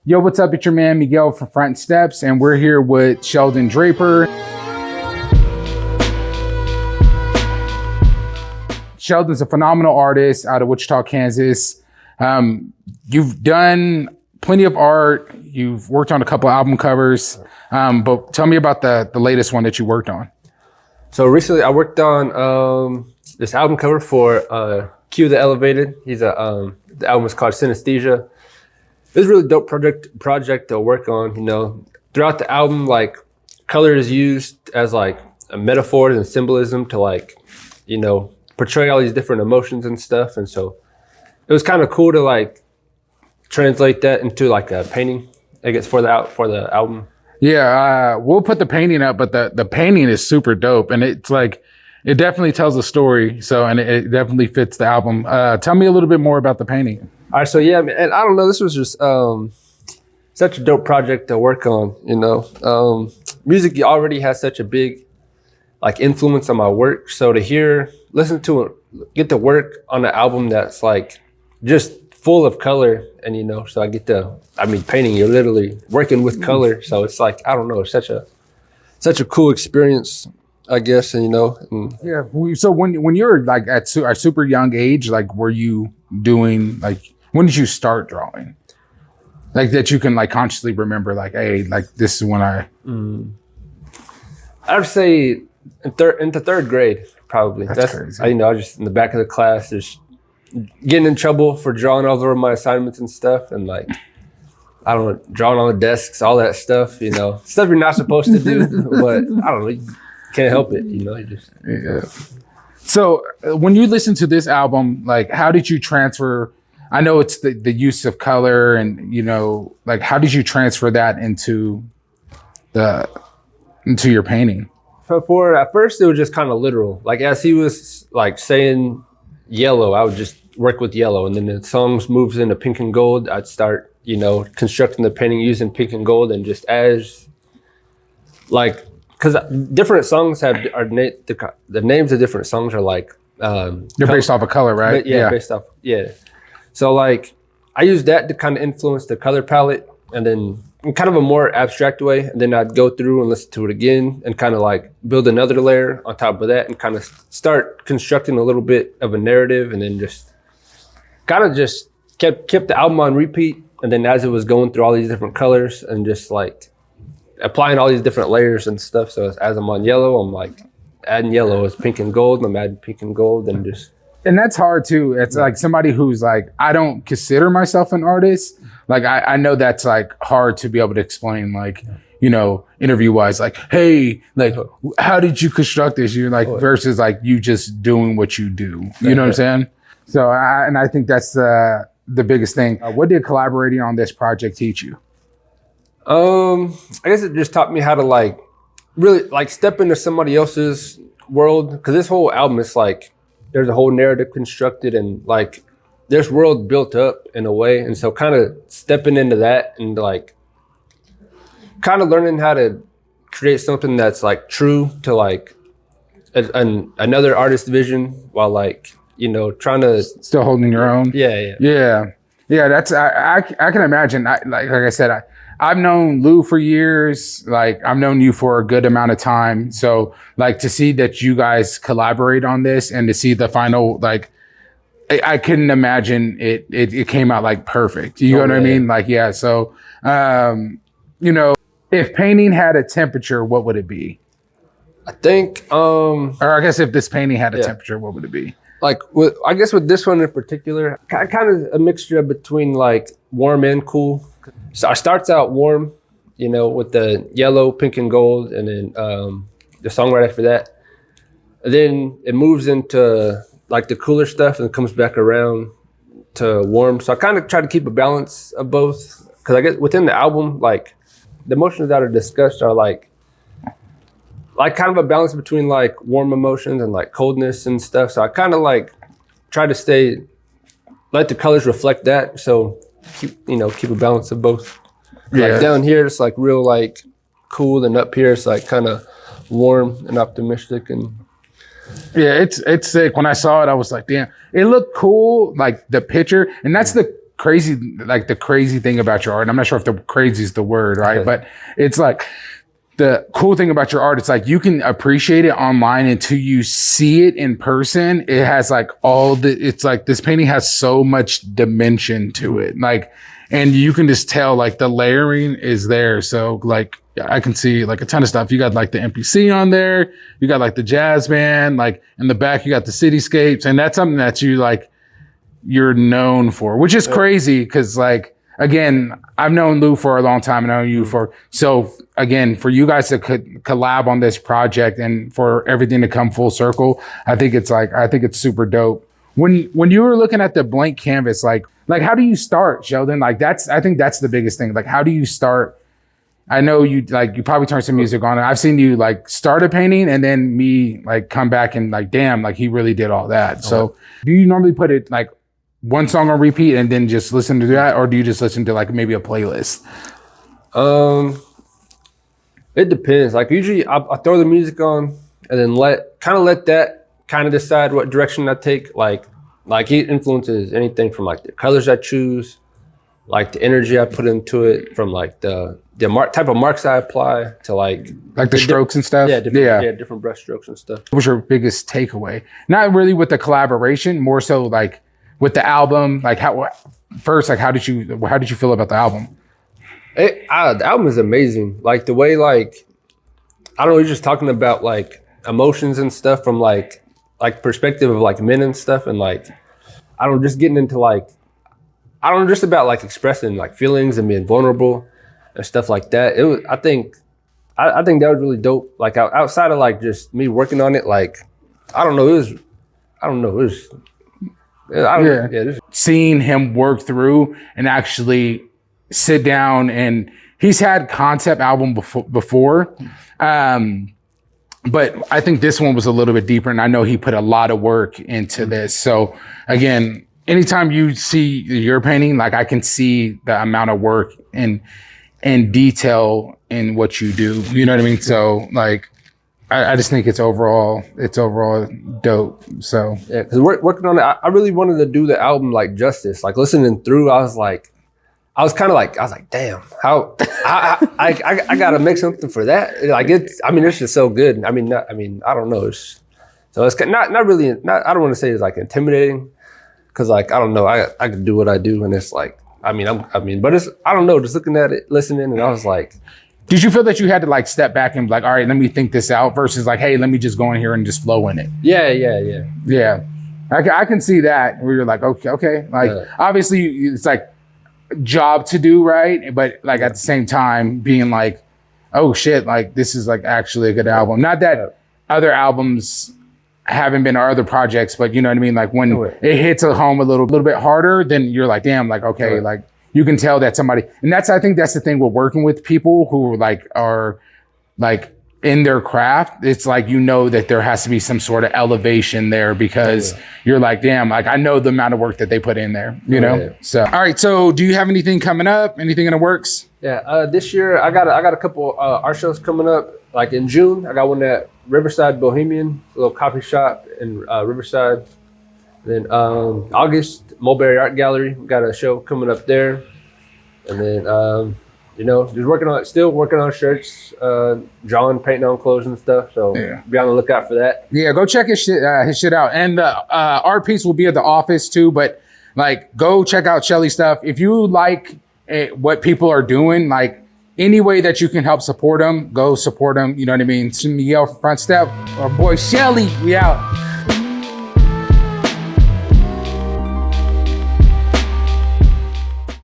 Yo, what's up? It's your man Miguel from Frontsteps, and we're here with Sheldon Draper. Sheldon's a phenomenal artist out of Wichita, Kansas. You've done plenty of art. You've worked on a couple of album covers, but tell me about the latest one that you worked on. So recently I worked on this album cover for Q the Elevated. The album is called Synesthesia. It was a really dope project to work on. You know, throughout the album, like color is used as like a metaphor and symbolism to like, you know, portray all these different emotions and stuff. And so it was kind of cool to like translate that into like a painting, I guess, for the album. Yeah, we'll put the painting up, but the painting is super dope, and it's like it definitely tells a story. So, and it definitely fits the album. Tell me a little bit more about the painting. All right, so yeah, and I don't know, this was just such a dope project to work on. You know, music already has such a big like influence on my work. So to listen to it, get to work on an album that's like just full of color, and you know, so painting, you're literally working with color. So it's like, I don't know, it's such a cool experience, I guess. And you know, yeah. So when you're like at a super young age, like were you doing like, when did you start drawing? Like that you can like consciously remember, like, hey, like this is when I would say into third grade, probably. That's crazy. You know, I was just in the back of the class, just getting in trouble for drawing all over my assignments and stuff, and like, I don't know, drawing on the desks, all that stuff, you know, stuff you're not supposed to do, but I don't know, you can't help it, you know, you just. Yeah. So when you listen to this album, like how did you transfer, I know it's the use of color and, you know, like how did you transfer that into your painting? At first it was just kind of literal. Like as he was like saying yellow, I would just work with yellow, and then the songs moves into pink and gold, I'd start, you know, constructing the painting using pink and gold, and just as like, because different songs have the names of different songs are like they're based off of color, right? Yeah, based off, yeah. So like I use that to kind of influence the color palette, and then in kind of a more abstract way, and then I'd go through and listen to it again and kind of like build another layer on top of that and kind of start constructing a little bit of a narrative, and then just kind of just kept the album on repeat. And then as it was going through all these different colors and just like applying all these different layers and stuff. So as I'm on yellow, I'm like adding yellow as pink and gold, and I'm adding pink and gold, and just. And that's hard too. It's like somebody who's like, I don't consider myself an artist. Like I know that's like hard to be able to explain, like, you know, interview wise, like, hey, like, how did you construct this? You're like, versus like you just doing what you do. You know what I'm saying? So I think that's the biggest thing. What did collaborating on this project teach you? I guess it just taught me how to like really like step into somebody else's world, because this whole album is like there's a whole narrative constructed and like this world built up in a way, and so kind of stepping into that and like kind of learning how to create something that's like true to like another artist's vision, while like, you know, trying to still holding your own. Yeah. That's I can imagine. Like I said, I've known Lou for years. Like I've known you for a good amount of time. So like to see that you guys collaborate on this and to see the final, like I couldn't imagine it came out like perfect. You know what I mean? Like, yeah. So, you know, if painting had a temperature, what would it be? I think, or I guess if this painting had a temperature, what would it be? Like I guess with this one in particular, kind of a mixture between like warm and cool. So it starts out warm, you know, with the yellow, pink, and gold, and then the song right after that. And then it moves into like the cooler stuff and comes back around to warm. So I kind of try to keep a balance of both, because I guess within the album, like the emotions that are discussed are like kind of a balance between like warm emotions and like coldness and stuff. So I kind of like try to let the colors reflect that. So keep a balance of both. Yeah. Like down here, it's like real like cool, and up here it's like kind of warm and optimistic. And yeah, it's sick. When I saw it, I was like, damn, it looked cool, like the picture. And that's the crazy thing about your art, and I'm not sure if the crazy is the word, right? But it's like the cool thing about your art, it's like you can appreciate it online until you see it in person. It has like it's like this painting has so much dimension to it. Like, and you can just tell like the layering is there. So like I can see like a ton of stuff. You got like the MPC on there. You got like the jazz band, like in the back, you got the cityscapes. And that's something that you're known for, which is crazy. Cause like, again, I've known Lou for a long time. I know you so again, for you guys to collab on this project and for everything to come full circle, I think it's super dope. When you were looking at the blank canvas, like how do you start, Sheldon? Like I think that's the biggest thing. Like, how do you start? I know you probably turn some music on, and I've seen you like start a painting and then me like come back and like, damn, like he really did all that. So do you normally put it like one song on repeat and then just listen to that? Or do you just listen to like maybe a playlist? It depends. Like usually I throw the music on and then let that kind of decide what direction I take. Like it influences anything from like the colors I choose, like the energy I put into it, from like the type of marks I apply to like the strokes and stuff. Different brush strokes and stuff. What was your biggest takeaway? Not really with the collaboration, more so like with the album. Like how did you feel about the album? The album is amazing. Like the way, like, I don't know, you're just talking about like emotions and stuff from like perspective of like men and stuff, and like I don't know, just getting into like, I don't know, just about like expressing like feelings and being vulnerable and stuff like that. It was, I think that was really dope. Like outside of like just me working on it, like seeing him work through and actually sit down, and he's had concept album before. But I think this one was a little bit deeper, and I know he put a lot of work into this. So again, anytime you see your painting, like I can see the amount of work and detail in what you do. You know what I mean? So like, I just think it's overall dope. So yeah, because working on it, I really wanted to do the album like justice. Like listening through, I was like, damn, how I gotta make something for that. Like it's just so good. I don't know. It's not really. I don't want to say it's like intimidating, because like I don't know. I can do what I do, and it's like but it's, I don't know. Just looking at it, listening, and I was like. Did you feel that you had to like step back and be like, all right, let me think this out, versus like, hey, let me just go in here and just flow in it? Yeah. I can see that where you're like, okay. Like obviously it's like job to do, right? But like at the same time being like, oh shit, like this is like actually a good album. Not that other albums haven't been our other projects, but you know what I mean? Like when it hits a home a little bit harder, then you're like, damn, like, okay, like you can tell that somebody, and I think that's the thing with working with people who are like in their craft. It's like, you know, that there has to be some sort of elevation there, because you're like, damn, like I know the amount of work that they put in there, you know? Yeah. So, all right. So do you have anything coming up? Anything in the works? Yeah. This year I got a couple art shows coming up. Like in June, I got one at Riverside Bohemian, a little coffee shop in Riverside. Then August, Mulberry Art Gallery, we got a show coming up there. And then, still working on shirts, drawing, painting on clothes and stuff. So be on the lookout for that. Yeah, go check his shit out. And the art piece will be at the office too. But like, go check out Shelly's stuff. If you like what people are doing, like any way that you can help support them, go support them. You know what I mean? It's Miguel from Frontsteps, our boy Shelly. We out.